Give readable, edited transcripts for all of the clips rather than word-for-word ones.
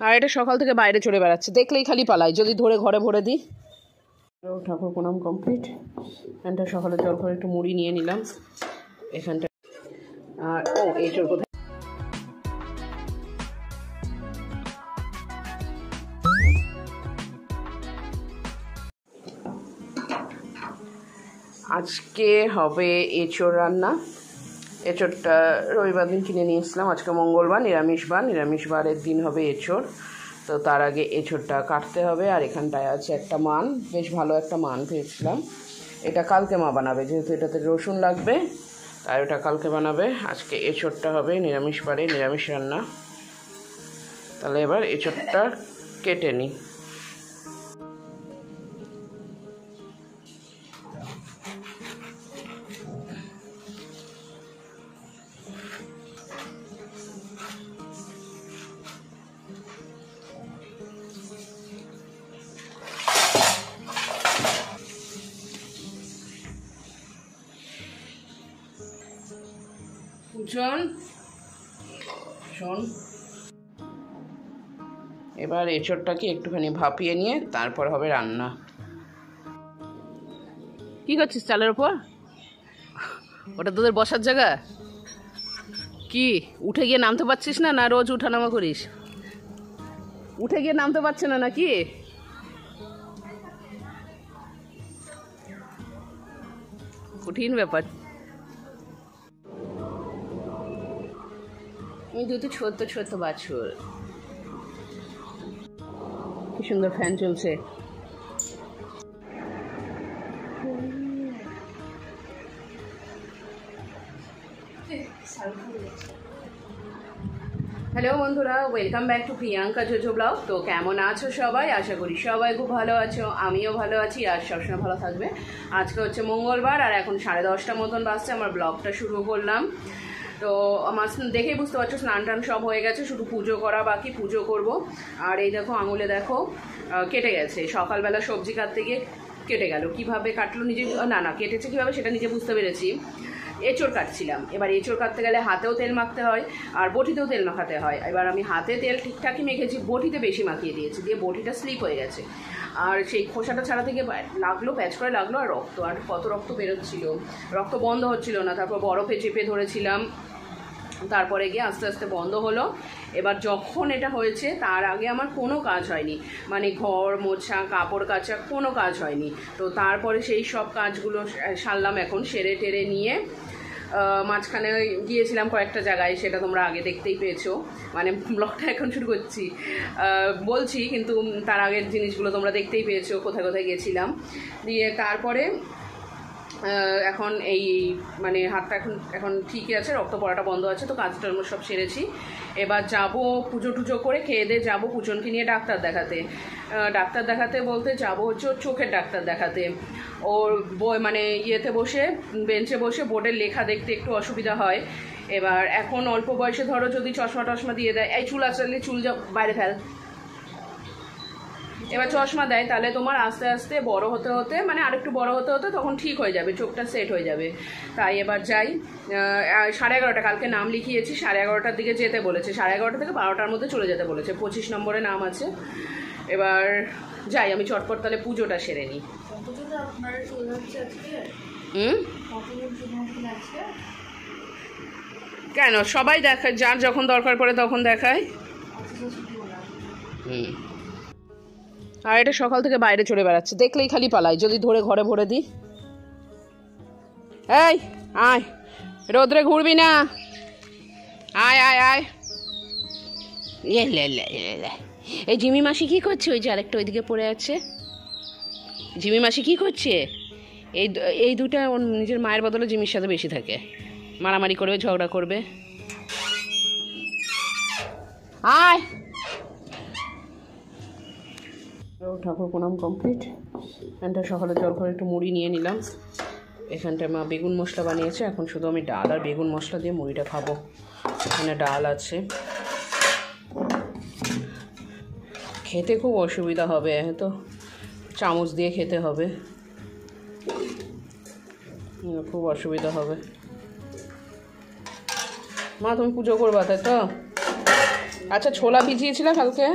আর এটা সকাল থেকে বাইরে চড়ে বেড়াচ্ছে, দেখলেই খালি পালাই, যদি ধরে ঘরে ভরে দিই। ঠাকুর প্রণাম কমপ্লিট। এখানটা সকালে জল করে একটু মুড়ি নিয়ে নিলাম এখানটা। আর এই চোর কোথায়, আজকে হবে এঁচোড় রান্না। এঁচোড়টা রবিবার দিন কিনে নিয়ে এসলাম, আজকে মঙ্গলবার, নিরামিষবারের দিন হবে এঁচোড়। তো তার আগে এঁচোড়টা কাটতে হবে। আর এখানটায় আছে একটা মান, বেশ ভালো একটা মান পেয়েছিলাম। এটা কালকে মা বানাবে, যেহেতু এটাতে রসুন লাগবে তাই ওটা কালকে বানাবে। আজকে এঁচোড়টা হবে নিরামিষবারে, নিরামিষ রান্না। তাহলে এবার এঁচোড়টা কেটে নিই। শোন, এবার এঁচোড়টাকে একটুখানি ভাপিয়ে নিয়ে তারপর হবে রান্না। কি করছিস চালের ওপর? ওটা তোদের বসার জায়গা? কি উঠে গিয়ে নামতে পারছিস না? না রোজ উঠানামা করিস? উঠে গিয়ে নামতে পারছে না নাকি? কঠিন ব্যাপার। দুটো ছোট্ট ছোট্ট বাছুর, কি সুন্দর ফ্যান চলছে। হ্যালো বন্ধুরা, welcome back to Priyanka JoJo blog. তো কেমন আছো সবাই? আশা করি সবাই খুব ভালো আছো, আমিও ভালো আছি আর সবসময় ভালো থাকবে। আজকে হচ্ছে মঙ্গলবার আর এখন 10:30 মতন বাজছে। আমার ব্লগটা শুরু করলাম। তো আমার দেখেই বুঝতে পারছো স্নান টান সব হয়ে গেছে, শুধু পুজো করা বাকি, পুজো করব। আর এই দেখো আঙুলে দেখো কেটে গেছে, সকালবেলা সবজি কাটতে গিয়ে কেটে গেল। কিভাবে কাটলো নিজে না কেটেছে কীভাবে সেটা নিজে বুঝতে পেরেছি। এঁচোড় কাটছিলাম, এবার এঁচোড় কাটতে গেলে হাতেও তেল মাখতে হয় আর বটিতেও তেল মাখাতে হয়। এবার আমি হাতে তেল ঠিকঠাকই মেখেছি, বটিতে বেশি মাখিয়ে দিয়েছি, দিয়ে বটিটা স্লিপ হয়ে গেছে। আর সেই খোসাটা ছাড়া থেকে লাগলো, প্যাচ করে লাগলো। আর রক্ত, আর কত রক্ত বেরোচ্ছিল, রক্ত বন্ধ হচ্ছিল না। তারপর বরফে চেপে ধরেছিলাম, তারপরে গিয়ে আস্তে আস্তে বন্ধ হলো। এবার যখন এটা হয়েছে তার আগে আমার কোনো কাজ হয়নি, মানে ঘর মোছা, কাপড় কাচা, কোনো কাজ হয়নি। তো তারপরে সেই সব কাজগুলো সারলাম, এখন সেরে টেরে নিয়ে মাঝখানে গিয়েছিলাম কয়েকটা জায়গায়, সেটা তোমরা আগে দেখতেই পেয়েছো। মানে ব্লগটা এখন শুরু করছি বলছি, কিন্তু তার আগের জিনিসগুলো তোমরা দেখতেই পেয়েছো, কোথায় কোথায় গেছিলাম। দিয়ে তারপরে এখন এই মানে হাতটা এখন ঠিকই আছে, রক্ত পড়াটা বন্ধ আছে। তো কাজটা আমরা সব সেরেছি। এবার যাব পুজো টুজো করে খেয়ে দিয়ে যাবো পুজনকে নিয়ে ডাক্তার দেখাতে। ডাক্তার দেখাতে বলতে যাবো হচ্ছে ওর চোখের ডাক্তার দেখাতে। ওর মানে ইয়েতে বসে, বেঞ্চে বসে বোর্ডের লেখা দেখতে একটু অসুবিধা হয়। এবার এখন অল্প বয়সে ধরো যদি চশমা টশমা দিয়ে দেয়, এই চুল আসলে চুল যা বাইরে ফেল, এবার চশমা দেয়, তাহলে তোমার আস্তে আস্তে বড় হতে হতে, মানে আরেকটু বড় হতে হতে তখন ঠিক হয়ে যাবে, চোখটা সেট হয়ে যাবে। তাই এবার যাই 11:30, কালকে নাম লিখিয়েছি, 11:30টার দিকে যেতে বলেছে, 11:30 থেকে 12টার মধ্যে চলে যেতে বলেছে। 25 নম্বরে নাম আছে। এবার যাই, আমি চটপট তাহলে পুজোটা সেরে নিই। কেন সবাই দেখায়, যার যখন দরকার পড়ে তখন দেখায়। আর এটা সকাল থেকে বাইরে চড়ে বেড়াচ্ছে, দেখলেই খালি পালাই, যদি ধরে ঘরে ভরে দিই। এই আয়, রোদ্রে ঘুরবি না, আয় আয় আয়। এই জিমি মাসি কি করছে? ওই যে আরেকটা ওইদিকে পড়ে আছে, জিমি মাসি কি করছে? এই দুটা ওর নিজের মায়ের বদলে জিমির সাথে বেশি থাকে, মারামারি করবে, ঝগড়া করবে। আয়। ঠাকুর প্রণাম কমপ্লিট। এখানটা সকালে জল করে একটু মুড়ি নিয়ে নিলাম। এখানটায় মা বেগুন মশলা বানিয়েছে, এখন শুধু আমি ডাল আর বেগুন মশলা দিয়ে মুড়িটা খাবো। এখানে ডাল আছে, খেতে খুব অসুবিধা হবে, তো চামচ দিয়ে খেতে হবে, খুব অসুবিধা হবে। মা তুমি পুজো করবা তাই তো? আচ্ছা ছোলা ভিজিয়েছিলাম কালকে,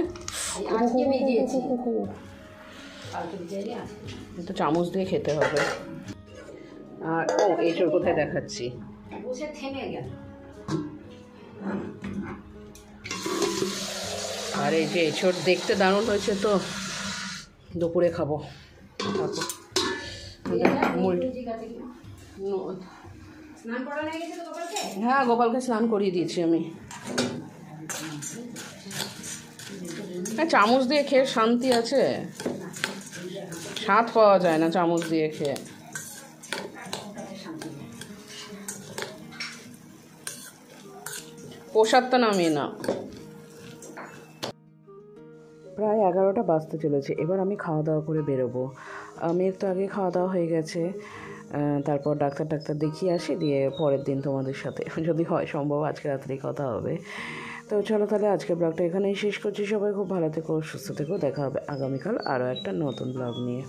তো চামচ দিয়ে খেতে হবে। আর ও এঁচড় কোথায় দেখাচ্ছি, আর এই যে এঁচড় দেখতে দারুণ হয়েছে, তো দুপুরে খাবো। হ্যাঁ গোপালকে স্নান করিয়ে দিয়েছি আমি। হ্যাঁ চামচ দিয়ে খেয়ে শান্তি আছে, স্বাদ পাওয়া যায় না চামচ দিয়ে খেয়ে। প্রসাদটা নামিয়ে না। প্রায় 11টা বাজতে চলেছে, এবার আমি খাওয়া দাওয়া করে বেরোবো। মেয়ের তো আগে খাওয়া দাওয়া হয়ে গেছে, তারপর ডাক্তার দেখিয়ে আসি, দিয়ে পরের দিন তোমাদের সাথে যদি হয় সম্ভব আজকে রাত্রেই কথা হবে। তো চলো তাহলে আজকের ব্লগটা এখানেই শেষ করছি। সবাই খুব ভালো থেকো, সুস্থ থেকো, দেখা হবে আগামীকাল আরও একটা নতুন ব্লগ নিয়ে।